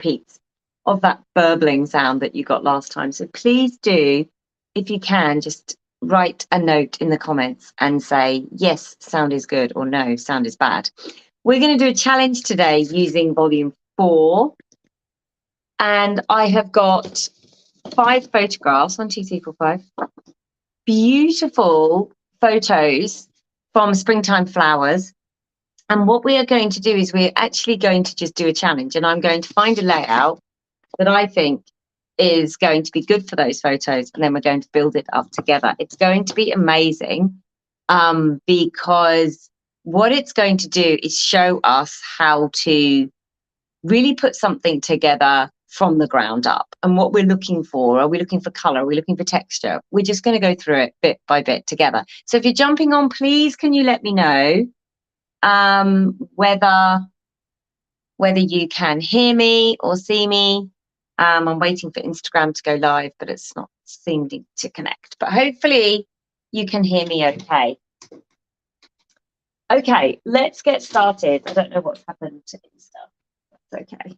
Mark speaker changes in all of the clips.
Speaker 1: repeats of that burbling sound that you got last time. So please do, if you can, just write a note in the comments and say, yes, sound is good, or no, sound is bad. We're going to do a challenge today using volume 4. And I have got 5 photographs, 1, 2, 3, 4, 5, beautiful photos from springtime flowers. And what we are going to do is we're actually going to just do a challenge, and I'm going to find a layout that I think is going to be good for those photos, and then we're going to build it up together. It's going to be amazing because what it's going to do is show us how to really put something together from the ground up, and what we're looking for. Are we looking for color? Are we looking for texture? We're just going to go through it bit by bit together. So if you're jumping on, please can you let me know whether you can hear me or see me. I'm waiting for Instagram to go live, but it's not seeming to connect. But hopefully you can hear me okay. Okay, let's get started. I don't know what's happened to Insta. That's okay.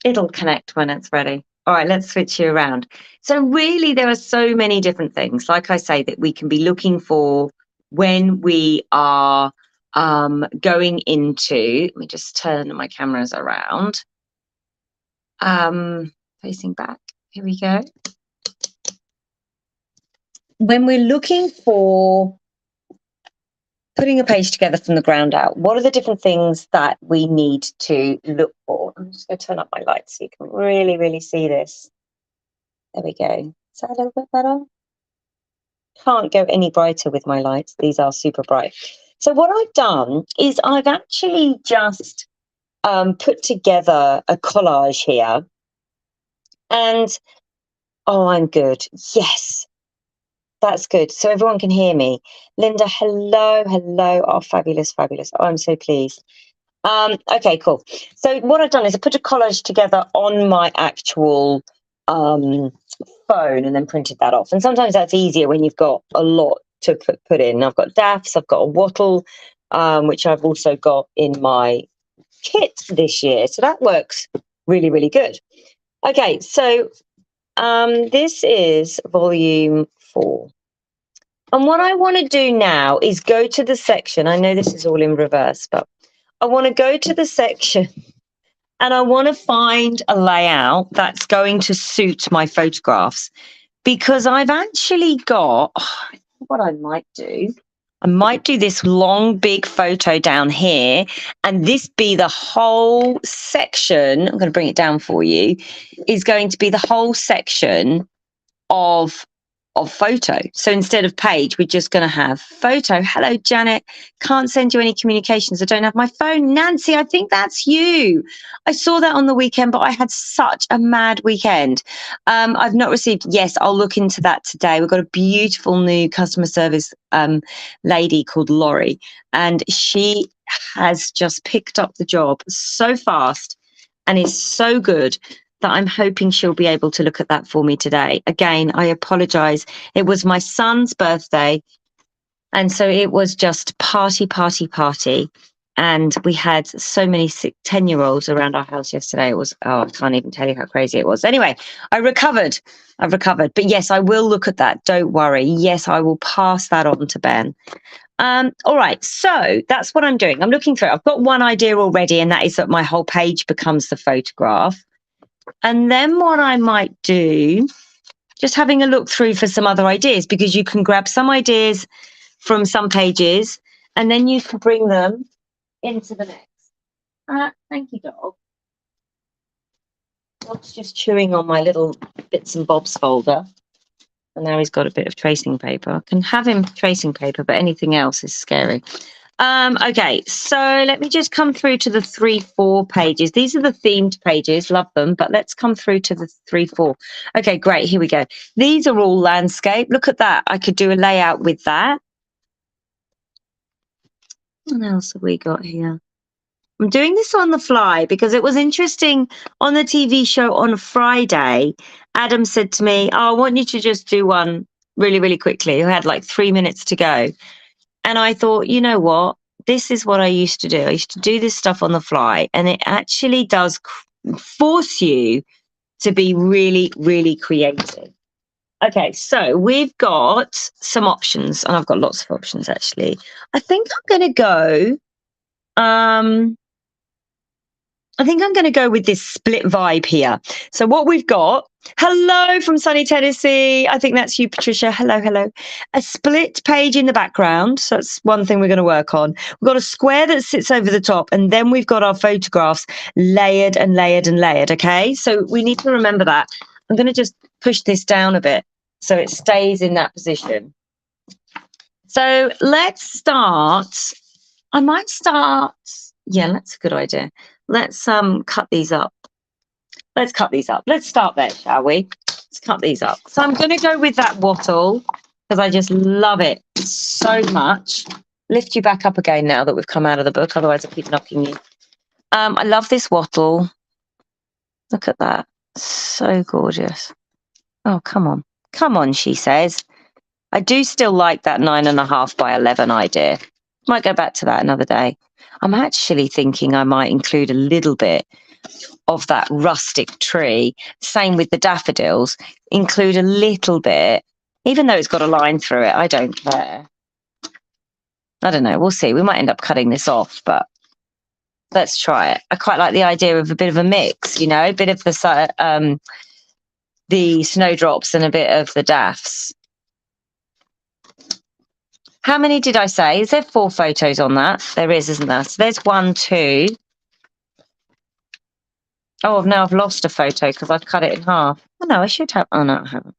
Speaker 1: It'll connect when it's ready. All right, let's switch you around. So really, there are so many different things, like I say, that we can be looking for when we are going into, let me just turn my cameras around. Facing back, here we go. When we're looking for putting a page together from the ground out, what are the different things that we need to look for? I'm just going to turn up my lights so you can really, really see this. There we go. Is that a little bit better? Can't go any brighter with my lights. These are super bright. So what I've done is I've actually just put together a collage here. And, oh, I'm good. Yes, that's good. So everyone can hear me. Linda, hello, hello. Oh, fabulous, fabulous. Oh, I'm so pleased. Okay, cool. So what I've done is I put a collage together on my actual phone and then printed that off. And sometimes that's easier when you've got a lot to put in. I've got daffs, I've got a wattle, which I've also got in my kit this year. So that works really, really good. Okay, so this is volume 4. And what I want to do now is go to the section. I know this is all in reverse, but I want to go to the section and I want to find a layout that's going to suit my photographs, because I've actually got, what I might do, I might do this long, big photo down here, and this be the whole section. I'm going to bring it down for you. Is going to be the whole section of photo. So instead of page, we're just going to have photo. Hello, Janet. Can't send you any communications. I don't have my phone. Nancy, I think that's you. I saw that on the weekend, but I had such a mad weekend. I've not received. Yes, I'll look into that today. We've got a beautiful new customer service lady called Laurie, and she has just picked up the job so fast and is so good that I'm hoping she'll be able to look at that for me today. Again, I apologize. It was my son's birthday, and so it was just party. And we had so many 10-year-olds around our house yesterday. It was, I can't even tell you how crazy it was. Anyway, I've recovered. But yes, I will look at that. Don't worry. Yes, I will pass that on to Ben. All right, so that's what I'm doing. I'm looking through. I've got one idea already, and that is that my whole page becomes the photograph. And then what I might do, just having a look through for some other ideas, because you can grab some ideas from some pages and then you can bring them into the next. Thank you, dog. Dog's just chewing on my little bits and bobs folder. And now he's got a bit of tracing paper. I can have him tracing paper, but anything else is scary. Okay, so let me just come through to the 3-4 pages. These are the themed pages, love them, but let's come through to the 3-4. Okay, great, here we go. These are all landscape. Look at that. I could do a layout with that. What else have we got here? I'm doing this on the fly because it was interesting on the TV show on Friday. Adam said to me, I want you to just do one really, really quickly. I had like 3 minutes to go. And I thought, you know what? this is what I used to do. I used to do this stuff on the fly, and it actually does force you to be really, really creative. Okay, so we've got some options, and I've got lots of options actually. I think I'm going to go. I think I'm going to go with this split vibe here. So what we've got, hello from sunny Tennessee. I think that's you, Patricia. Hello, hello. A split page in the background. So that's one thing we're going to work on. We've got a square that sits over the top, and then we've got our photographs layered and layered and layered. Okay, so we need to remember that. I'm going to just push this down a bit so it stays in that position. So let's start. I might start. Yeah, that's a good idea. Let's cut these up. Let's cut these up. Let's start there, shall we? Let's cut these up. So I'm going to go with that wattle because I just love it so much. Lift you back up again now that we've come out of the book, otherwise I keep knocking you. I love this wattle. Look at that. So gorgeous. Oh, come on. Come on, she says. I do still like that 9.5 by 11 idea. Might go back to that another day. I'm actually thinking I might include a little bit of that rustic tree. Same with the daffodils. Include a little bit, even though it's got a line through it. I don't care. I don't know. We'll see. We might end up cutting this off, but let's try it. I quite like the idea of a bit of a mix, you know, a bit of the snowdrops and a bit of the daffs. How many did I say? Is there 4 photos on that? There is, isn't there? So there's 1, 2. Oh, now I've lost a photo because I've cut it in half. Oh, no, I should have. Oh, no, I haven't.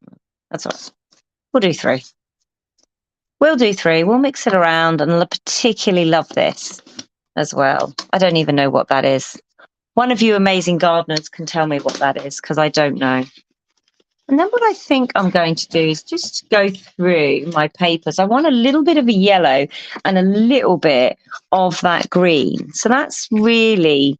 Speaker 1: That's all right. We'll do 3. We'll do 3. We'll mix it around, and I particularly love this as well. I don't even know what that is. One of you amazing gardeners can tell me what that is because I don't know. And then what I think I'm going to do is just go through my papers. I want a little bit of a yellow and a little bit of that green. So that's really,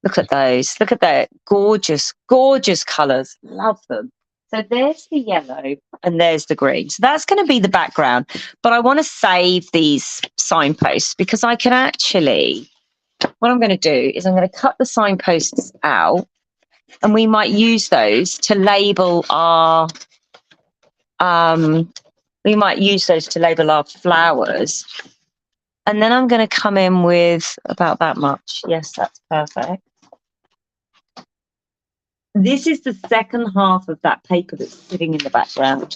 Speaker 1: look at those. Look at that. Gorgeous, gorgeous colours. Love them. So there's the yellow and there's the green. So that's going to be the background. But I want to save these signposts because I can actually, what I'm going to do is I'm going to cut the signposts out. And we might use those to label our, flowers. And then I'm going to come in with about that much. Yes, that's perfect. This is the second half of that paper that's sitting in the background.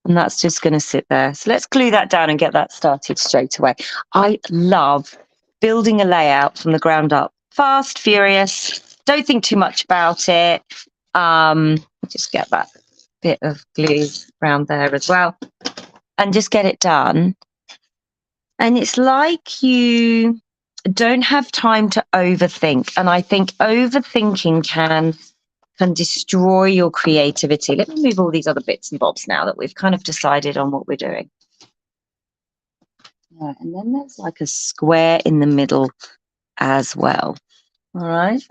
Speaker 1: And that's just going to sit there. So let's glue that down and get that started straight away. I love building a layout from the ground up. Fast, furious. Don't think too much about it. Just get that bit of glue around there as well and just get it done. And it's like you don't have time to overthink. And I think overthinking can destroy your creativity. Let me move all these other bits and bobs now that we've kind of decided on what we're doing. Yeah, and then there's like a square in the middle as well. All right.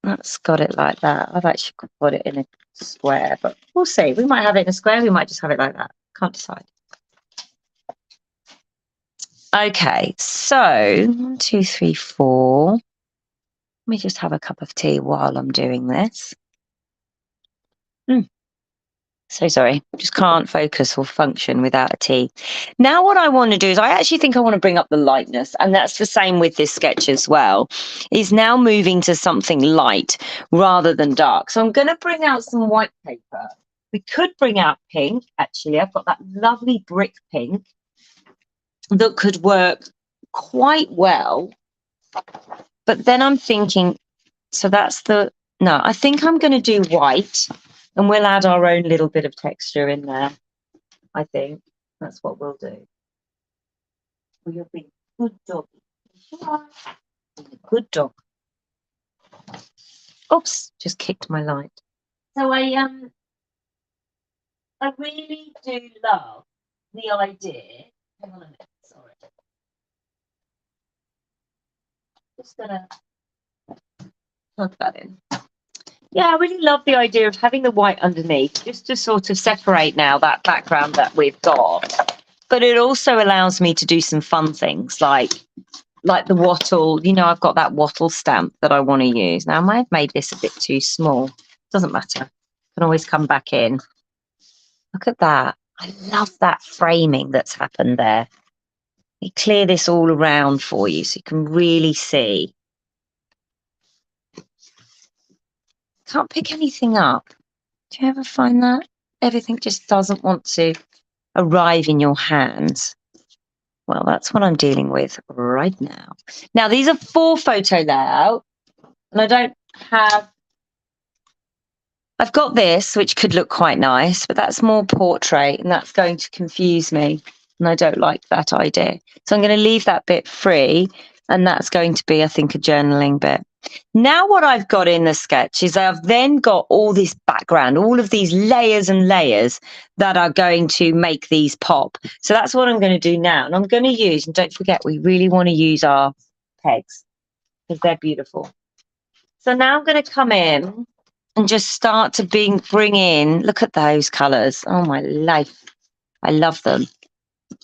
Speaker 1: That's got it like that. I've actually put it in a square, but we'll see. We might have it in a square. We might just have it like that. Can't decide. Okay, so 1, 2, 3, 4. Let me just have a cup of tea while I'm doing this. So sorry, just can't focus or function without a tea. Now what I want to do is I actually think I want to bring up the lightness, and that's the same with this sketch as well, is now moving to something light rather than dark. So I'm going to bring out some white paper. We could bring out pink, actually. I've got that lovely brick pink that could work quite well. But then I'm thinking, so that's the, no, I think I'm going to do white. And we'll add our own little bit of texture in there. I think that's what we'll do. Well, you'll be a good dog. Good dog. Oops, just kicked my light. So I really do love the idea. Hang on a minute, sorry. Just gonna plug that in. Yeah, I really love the idea of having the white underneath, just to sort of separate now that background that we've got. but it also allows me to do some fun things like the wattle. You know, I've got that wattle stamp that I want to use. Now, I might have made this a bit too small. Doesn't matter. Can always come back in. Look at that. I love that framing that's happened there. Let me clear this all around for you so you can really see. Can't pick anything up. Do you ever find that? Everything just doesn't want to arrive in your hands. Well, that's what I'm dealing with right now. Now, these are 4 photo layout, and I don't have, I've got this, which could look quite nice, but that's more portrait, and that's going to confuse me, and I don't like that idea. So I'm going to leave that bit free, and that's going to be, I think, a journaling bit. Now what I've got in the sketch is I've then got all this background, all of these layers and layers that are going to make these pop. So that's what I'm going to do now. And I'm going to use, and don't forget, we really want to use our pegs because they're beautiful. So now I'm going to come in and just start to bring in, look at those colours. Oh, my life. I love them.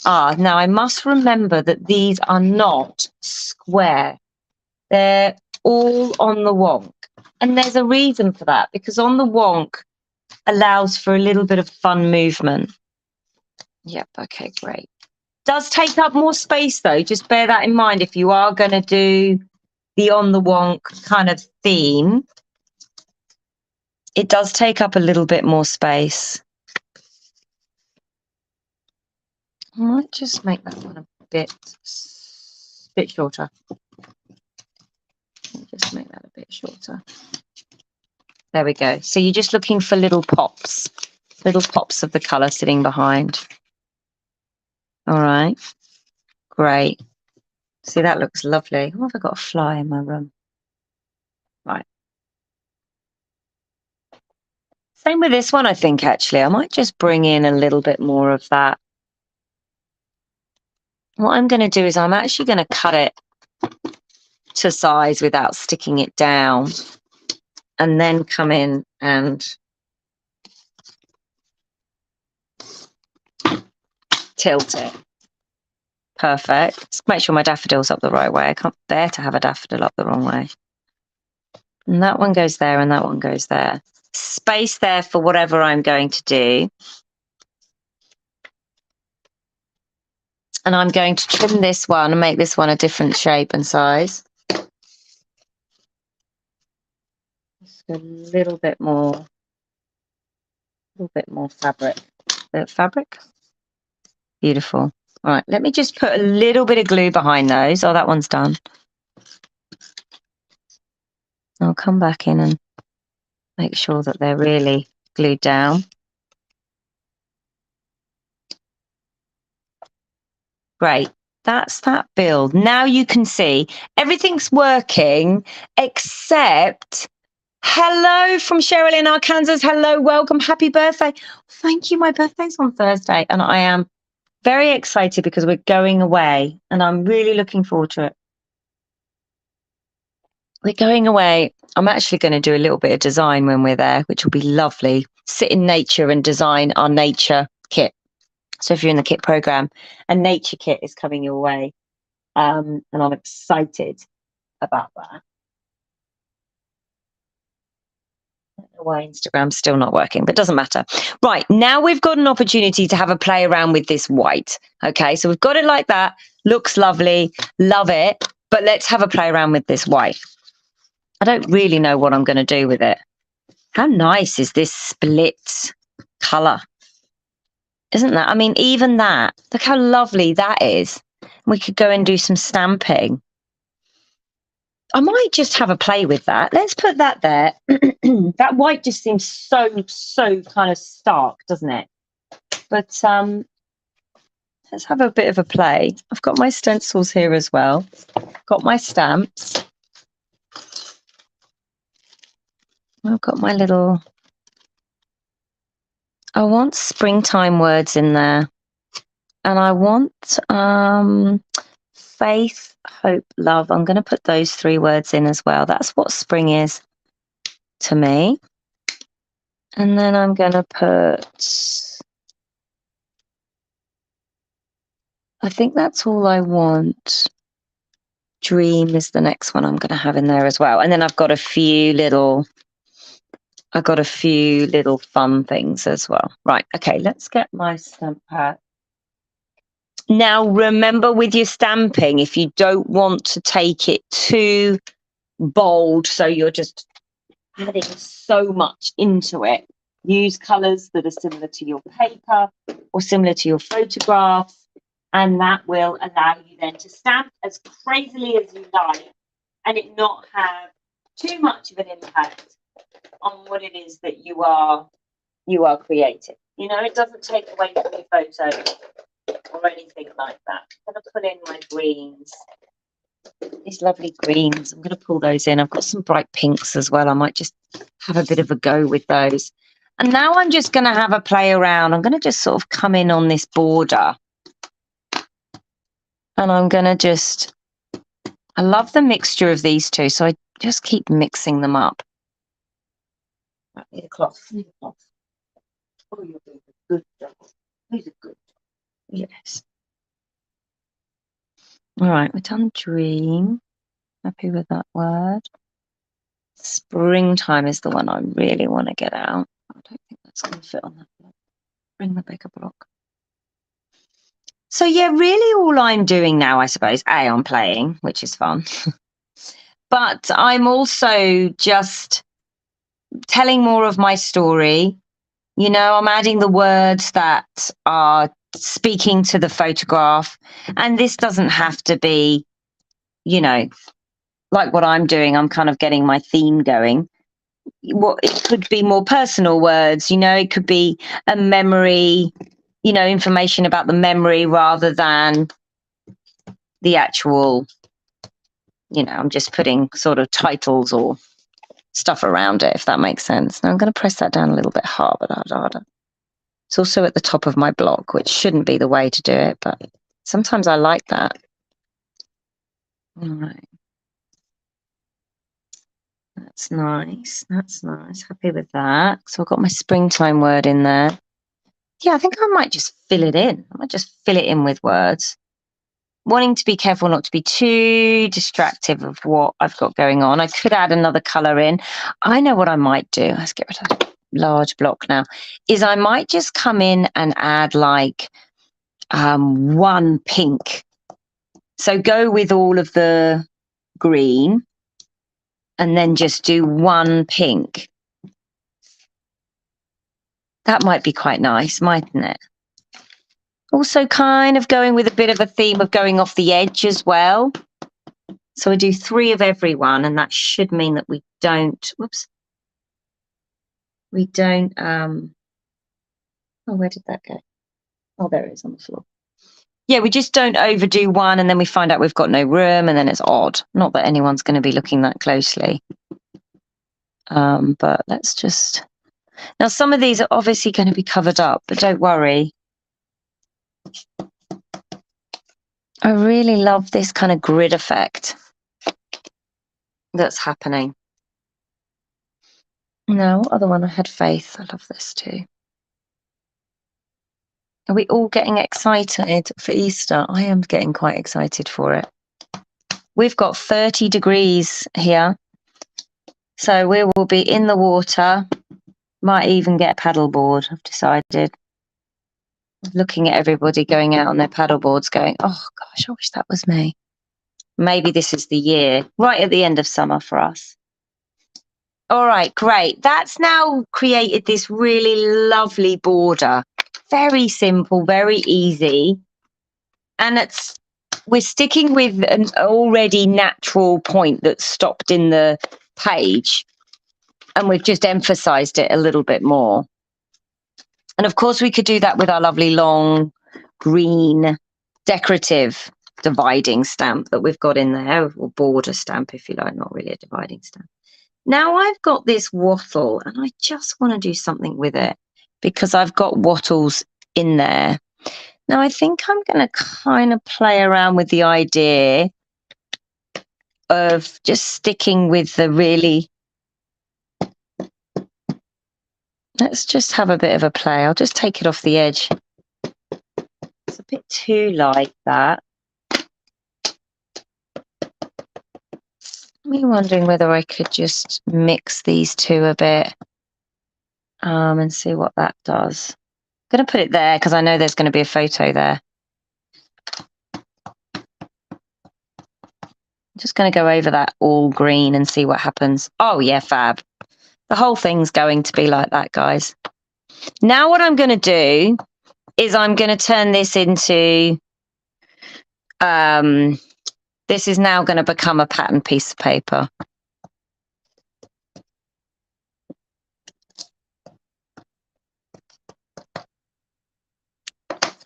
Speaker 1: Now I must remember that these are not square. They're all on the wonk. And there's a reason for that, because on the wonk allows for a little bit of fun movement. Yep, okay, great. Does take up more space though. Just bear that in mind if you are going to do the on the wonk kind of theme. It does take up a little bit more space. I might just make that one a bit shorter. Just make that a bit shorter. There we go. So you're just looking for little pops of the colour sitting behind. All right, great. See, that looks lovely. Oh, have I got a fly in my room? Right. Same with this one, I think, actually. I might just bring in a little bit more of that. What I'm going to do is I'm actually going to cut it to size without sticking it down, and then come in and tilt it. Perfect. Make sure my daffodil's up the right way. I can't bear to have a daffodil up the wrong way. And that one goes there and that one goes there. Space there for whatever I'm going to do. And I'm going to trim this one and make this one a different shape and size. Just a little bit more fabric. Fabric? Beautiful. All right, let me just put a little bit of glue behind those. Oh, that one's done. I'll come back in and make sure that they're really glued down. Great. That's that build. Now you can see everything's working except hello from Cheryl in Arkansas. Hello, welcome. Happy birthday. Thank you. My birthday's on Thursday and I am very excited because we're going away and I'm really looking forward to it. We're going away. I'm actually going to do a little bit of design when we're there, which will be lovely. Sit in nature and design our nature kit. So if you're in the kit program, a nature kit is coming your way. And I'm excited about that. I don't know why Instagram's still not working, but it doesn't matter. Right, now we've got an opportunity to have a play around with this white. Okay, so we've got it like that. Looks lovely. Love it. But let's have a play around with this white. I don't really know what I'm going to do with it. How nice is this split colour? Isn't that? I mean, even that. Look how lovely that is. We could go and do some stamping. I might just have a play with that. Let's put that there. That white just seems so kind of stark, doesn't it? But let's have a bit of a play. I've got my stencils here as well. Got my stamps. I've got my little... I want springtime words in there. And I want faith, hope, love. I'm going to put those 3 words in as well. That's what spring is to me. And then I'm going to put I think that's all I want. Dream is the next one I'm going to have in there as well. And then I've got a few little fun things as well. Right. Okay. Let's get my stamp pad. Now, remember with your stamping, if you don't want to take it too bold, so you're just adding so much into it, use colours that are similar to your paper or similar to your photographs, and that will allow you then to stamp as crazily as you like and it not have too much of an impact on what it is that you are creating. You know, it doesn't take away from your photo or anything like that. I'm going to put in my greens, these lovely greens. I'm going to pull those in. I've got some bright pinks as well. I might just have a bit of a go with those. And now I'm just going to have a play around. I'm going to just sort of come in on this border. And I'm going to just, I love the mixture of these two, so I just keep mixing them up. I need a cloth. I need a cloth. Oh, you're doing a good job. These are good. Yes. All right, we've done dream. Happy with that word. Springtime is the one I really want to get out. I don't think that's going to fit on that block. Bring the bigger block. So yeah, really all I'm doing now, I suppose, I'm playing, which is fun. But I'm also just telling more of my story. You know, I'm adding the words that are speaking to the photograph. And this doesn't have to be, you know, like what I'm doing. I'm kind of getting my theme going. What it could be more personal words, you know, it could be a memory, you know, information about the memory rather than the actual, you know, I'm just putting sort of titles or stuff around it, if that makes sense. Now I'm going to press that down a little bit harder. It's also at the top of my block, which shouldn't be the way to do it, but sometimes I like that. All right. That's nice. That's nice. Happy with that. So I've got my springtime word in there. Yeah, I think I might just fill it in. I might just fill it in with words. Wanting to be careful not to be too distractive of what I've got going on. I could add another colour in. I know what I might do. Let's get rid of that large block now. Is I might just come in and add like one pink. So go with all of the green and then just do one pink. That might be quite nice, mightn't it? Also kind of going with a bit of a theme of going off the edge as well. So I do 3 of every one, and that should mean that we don't, oh, where did that go? Oh, there it is on the floor. Yeah, we just don't overdo one and then we find out we've got no room and then it's odd. Not that anyone's going to be looking that closely. But let's just, now some of these are obviously going to be covered up, but don't worry. I really love this kind of grid effect that's happening. No, other one, I had faith. I love this too. Are we all getting excited for Easter? I am getting quite excited for it. We've got 30 degrees here. So we will be in the water. Might even get a paddleboard, I've decided. Looking at everybody going out on their paddleboards going, oh gosh, I wish that was me. Maybe this is the year, right at the end of summer for us. All right, great. That's now created this really lovely border. Very simple, very easy. And we're sticking with an already natural point that's stopped in the page. And we've just emphasized it a little bit more. And of course, we could do that with our lovely long green decorative dividing stamp that we've got in there, or border stamp, if you like, not really a dividing stamp. Now I've got this wattle and I just want to do something with it because I've got wattles in there. Now I think I'm going to kind of play around with the idea of just sticking with the really, let's just have a bit of a play. I'll just take it off the edge. So bit too light, that. I'm wondering whether I could just mix these two a bit and see what that does. I'm going to put it there because I know there's going to be a photo there. I'm just going to go over that all green and see what happens. Oh, yeah, fab. The whole thing's going to be like that, guys. Now what I'm going to do is I'm going to turn this into, this is now going to become a pattern piece of paper.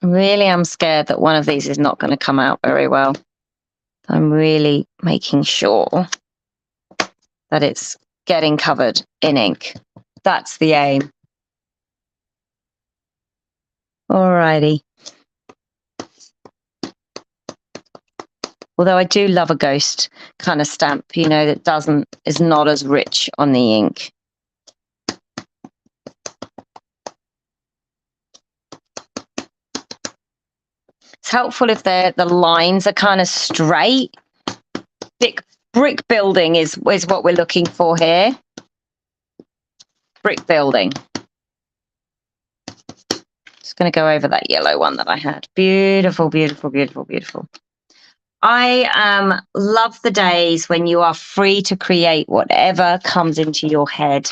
Speaker 1: Really, I'm scared that one of these is not going to come out very well. I'm really making sure that it's getting covered in ink. That's the aim. Alrighty. Although I do love a ghost kind of stamp, you know, that is not as rich on the ink. It's helpful if the lines are kind of straight. Brick building is what we're looking for here. Brick building. Just going to go over that yellow one that I had. Beautiful, beautiful, beautiful, beautiful. I love the days when you are free to create whatever comes into your head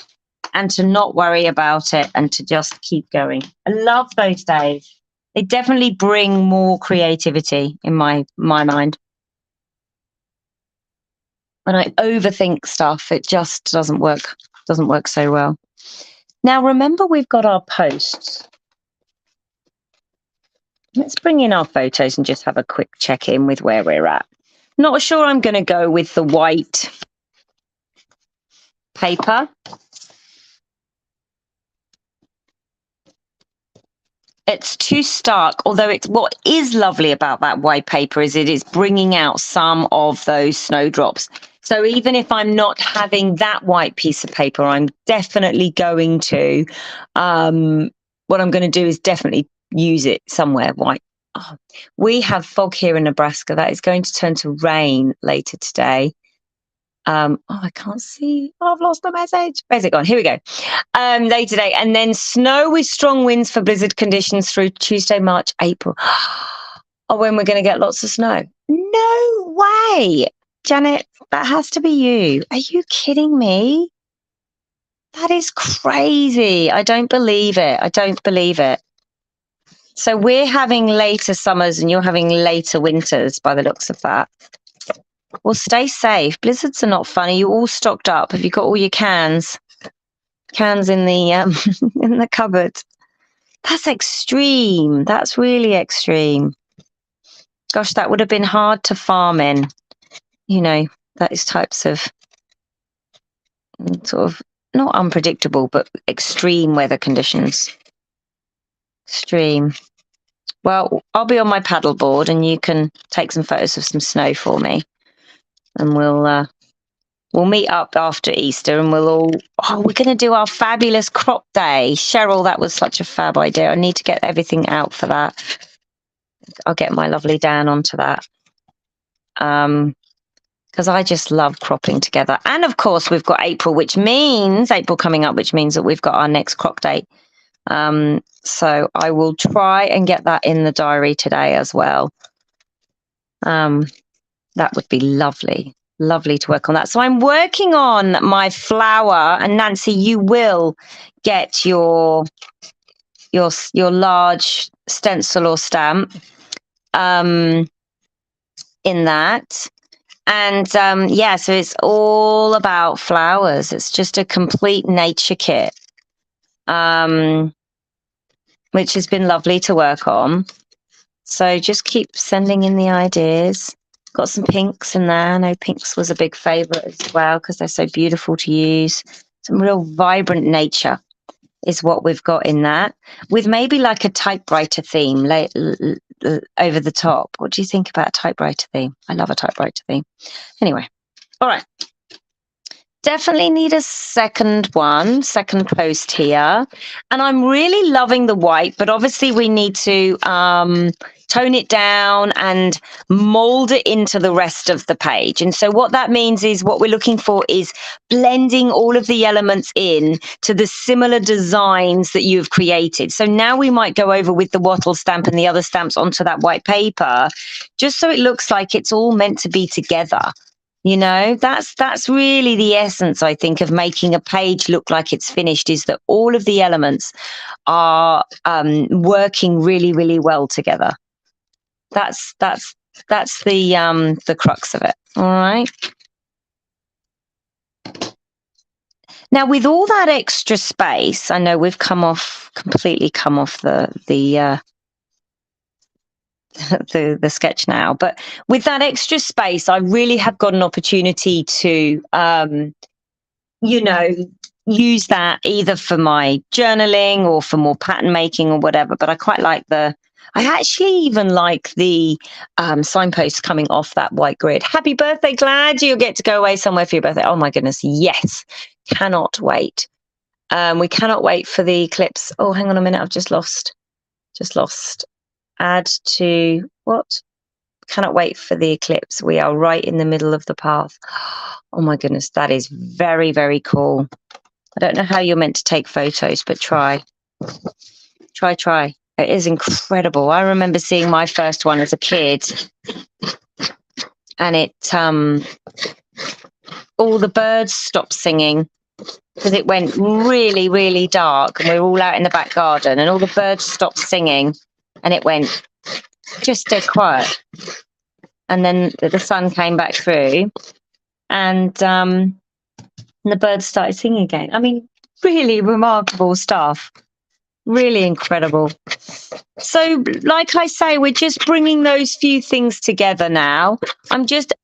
Speaker 1: and to not worry about it and to just keep going. I love those days. They definitely bring more creativity in my mind. When I overthink stuff, it just doesn't work so well. Now, remember, we've got our posts. Let's bring in our photos and just have a quick check-in with where we're at. Not sure I'm going to go with the white paper. It's too stark, although what is lovely about that white paper is it is bringing out some of those snowdrops. So even if I'm not having that white piece of paper, I'm definitely going to, what I'm going to do is definitely use it somewhere white. Oh, we have fog here in Nebraska. That is going to turn to rain later today. Oh, I can't see. Oh, I've lost the message. Where's it gone? Here we go. Later today. And then snow with strong winds for blizzard conditions through Tuesday, March, April. Oh, when we're going to get lots of snow. No way. Janet, that has to be you. Are you kidding me? That is crazy. I don't believe it. I don't believe it. So we're having later summers and you're having later winters by the looks of that. Well, stay safe. Blizzards are not funny. You all stocked up. Have you got all your cans? Cans in the in the cupboard. That's extreme. That's really extreme. Gosh, that would have been hard to farm in. You know, those types of sort of not unpredictable, but extreme weather conditions. Extreme. Well, I'll be on my paddleboard and you can take some photos of some snow for me. And we'll meet up after Easter and we're going to do our fabulous crop day. Cheryl, that was such a fab idea. I need to get everything out for that. I'll get my lovely Dan onto that. Because I just love cropping together. And of course, we've got April coming up, which means that we've got our next crop date. So I will try and get that in the diary today as well. That would be lovely to work on that. So I'm working on my flower, and Nancy, you will get your large stencil or stamp in that. And so it's all about flowers. It's just a complete nature kit, which has been lovely to work on. So just keep sending in the ideas. Got some pinks in there. I know pinks was a big favorite as well because they're so beautiful to use. Some real vibrant nature is what we've got in that, with maybe like a typewriter theme over the top. What do you think about a typewriter theme? I love a typewriter theme. Anyway, all right. Definitely need a second post here. And I'm really loving the white, but obviously we need to tone it down and mold it into the rest of the page. And so what that means is what we're looking for is blending all of the elements in to the similar designs that you've created. So now we might go over with the wattle stamp and the other stamps onto that white paper, just so it looks like it's all meant to be together. You know, that's really the essence, I think, of making a page look like it's finished, is that all of the elements are working really, really well together. That's the crux of it. All right. Now, with all that extra space, I know we've completely come off the sketch now, but with that extra space, I really have got an opportunity to, you know, use that either for my journaling or for more pattern making or whatever. But I quite like I actually even like the signposts coming off that white grid. Happy birthday, glad you get to go away somewhere for your birthday. Oh my goodness, yes, cannot wait. We cannot wait for the eclipse. Oh, hang on a minute, I've just lost. Add to what? Cannot wait for the eclipse. We are right in the middle of the path. Oh my goodness, that is very, very cool. I don't know how you're meant to take photos, but try. It is incredible. I remember seeing my first one as a kid, and it all the birds stopped singing because it went really, really dark, and we were all out in the back garden, and all the birds stopped singing, and it went just dead quiet. And then the sun came back through, and the birds started singing again. I mean, really remarkable stuff. Really incredible. So, like I say, we're just bringing those few things together now. I'm just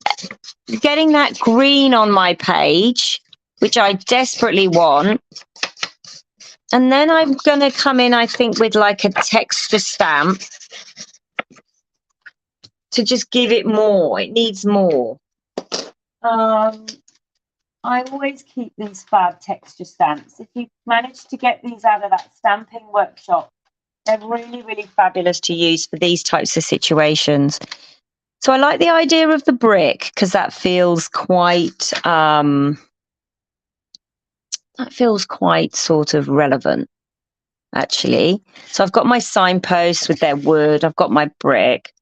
Speaker 1: getting that green on my page, which I desperately want. And then I'm going to come in, I think, with like a texture stamp to just give it more. It needs more. I always keep these fab texture stamps. If you manage to get these out of that stamping workshop, they're really, really fabulous to use for these types of situations. So I like the idea of the brick because that feels quite sort of relevant, actually. So I've got my signposts with their wood. I've got my brick.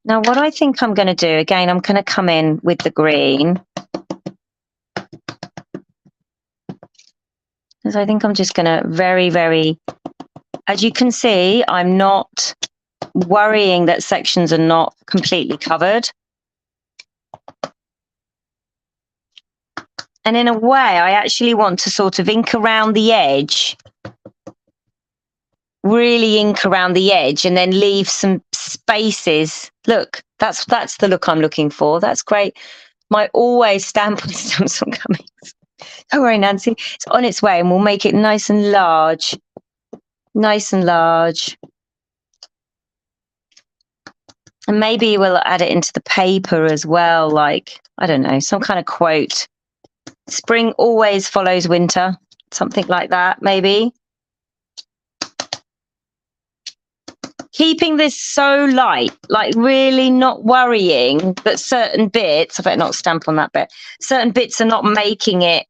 Speaker 1: Now, what I think I'm going to do, again, I'm going to come in with the green. Because I think I'm just going to very, very, as you can see, I'm not worrying that sections are not completely covered. And in a way, I actually want to sort of ink around the edge, really ink around the edge, and then leave some spaces. Look, that's the look I'm looking for. That's great. My always stamp on stamps on coming. Don't worry, Nancy, it's on its way, and we'll make it nice and large. And maybe we'll add it into the paper as well, like, I don't know, some kind of quote. Spring always follows winter, something like that, maybe. Keeping this so light, like really not worrying that certain bits, I better not stamp on that bit, certain bits are not making it,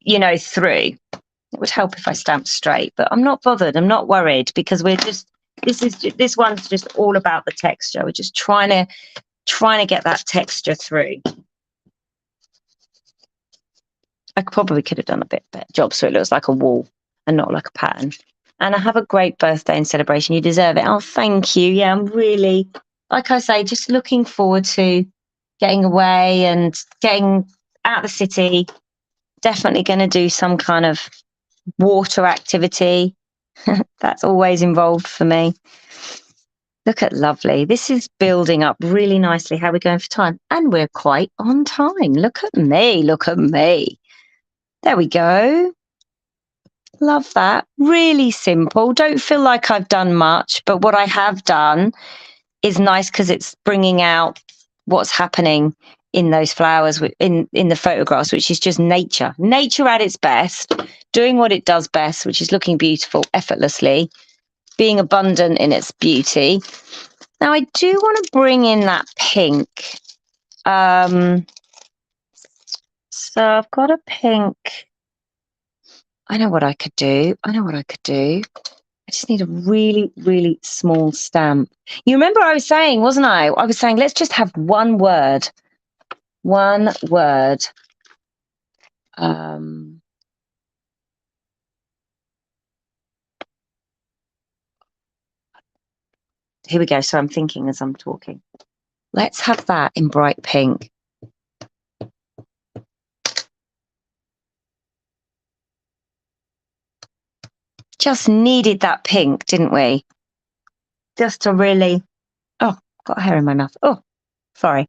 Speaker 1: you know, through. It would help if I stamped straight, but I'm not bothered. I'm not worried because we're just, this one's just all about the texture. We're just trying to get that texture through. I probably could have done a bit better job so it looks like a wall and not like a pattern. And I have a great birthday and celebration. You deserve it. Oh, thank you. Yeah, I'm really, like I say, just looking forward to getting away and getting out of the city. Definitely going to do some kind of water activity. That's always involved for me. Look at lovely. This is building up really nicely. How are we going for time? And we're quite on time. Look at me. Look at me. There we go. Love that. Really simple. Don't feel like I've done much, but what I have done is nice because it's bringing out what's happening in those flowers in the photographs, which is just nature at its best, doing what it does best, which is looking beautiful effortlessly, being abundant in its beauty. Now I do want to bring in that pink. So I've got a pink. I know what I could do. I just need a really, really small stamp. You remember I was saying, wasn't I? I was saying, let's just have one word. One word. Here we go. So I'm thinking as I'm talking. Let's have that in bright pink. Just needed that pink, didn't we? Just to really... Oh, got a hair in my mouth. Oh, sorry.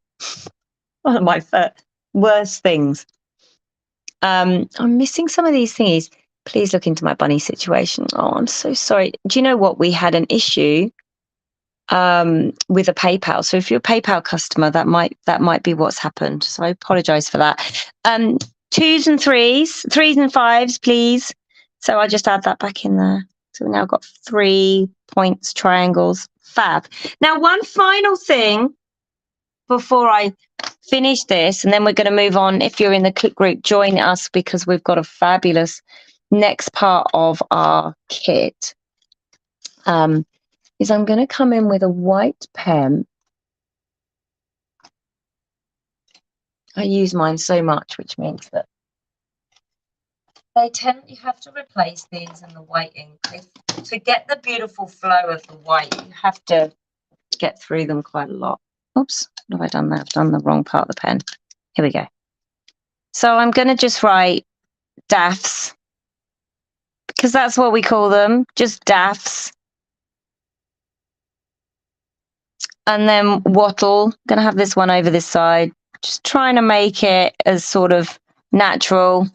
Speaker 1: One of my worst things. I'm missing some of these thingies. Please look into my bunny situation. Oh, I'm so sorry. Do you know what? We had an issue with a PayPal. So if you're a PayPal customer, that might be what's happened. So I apologize for that. 2s and 3s, 3s and 5s, please. So I just add that back in there. So we've now got 3 points, triangles. Fab. Now, one final thing before I finish this, and then we're going to move on. If you're in the click group, join us because we've got a fabulous next part of our kit. Is I'm going to come in with a white pen. I use mine so much, which means that you have to replace these and the white ink. To get the beautiful flow of the white, you have to get through them quite a lot. Oops, what have I done there? I've done the wrong part of the pen. Here we go. So I'm going to just write daffs, because that's what we call them, just daffs. And then wattle, going to have this one over this side, just trying to make it as sort of natural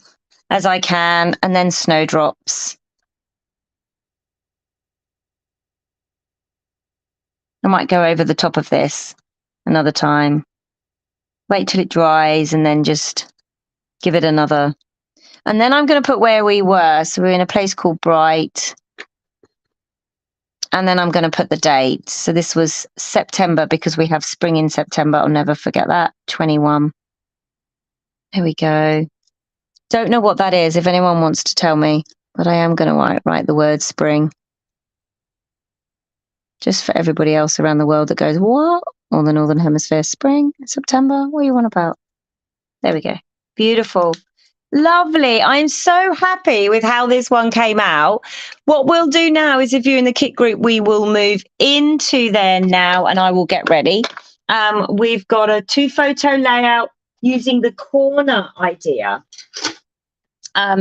Speaker 1: as I can, and then snowdrops. I might go over the top of this another time. Wait till it dries and then just give it another. And then I'm going to put where we were. So we're in a place called Bright. And then I'm going to put the date. So this was September because we have spring in September. I'll never forget that. 21. There we go. Don't know what that is if anyone wants to tell me, but I am going to write the word spring. Just for everybody else around the world that goes, what? Or the Northern Hemisphere, spring, September, what are you on about? There we go. Beautiful. Lovely. I'm so happy with how this one came out. What we'll do now is, if you're in the kit group, we will move into there now and I will get ready. We've got a 2-photo layout using the corner idea.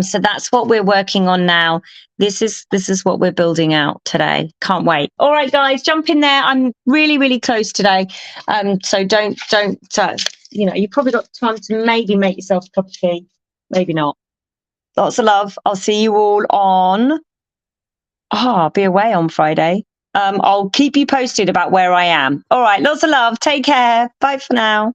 Speaker 1: So that's what we're working on now. This is what we're building out today. Can't wait. All right, guys, jump in there. I'm really, really close today. So don't, you've probably got time to maybe make yourself a cup of tea. Maybe not. Lots of love. I'll see you all on... I'll be away on Friday. I'll keep you posted about where I am. All right, lots of love. Take care. Bye for now.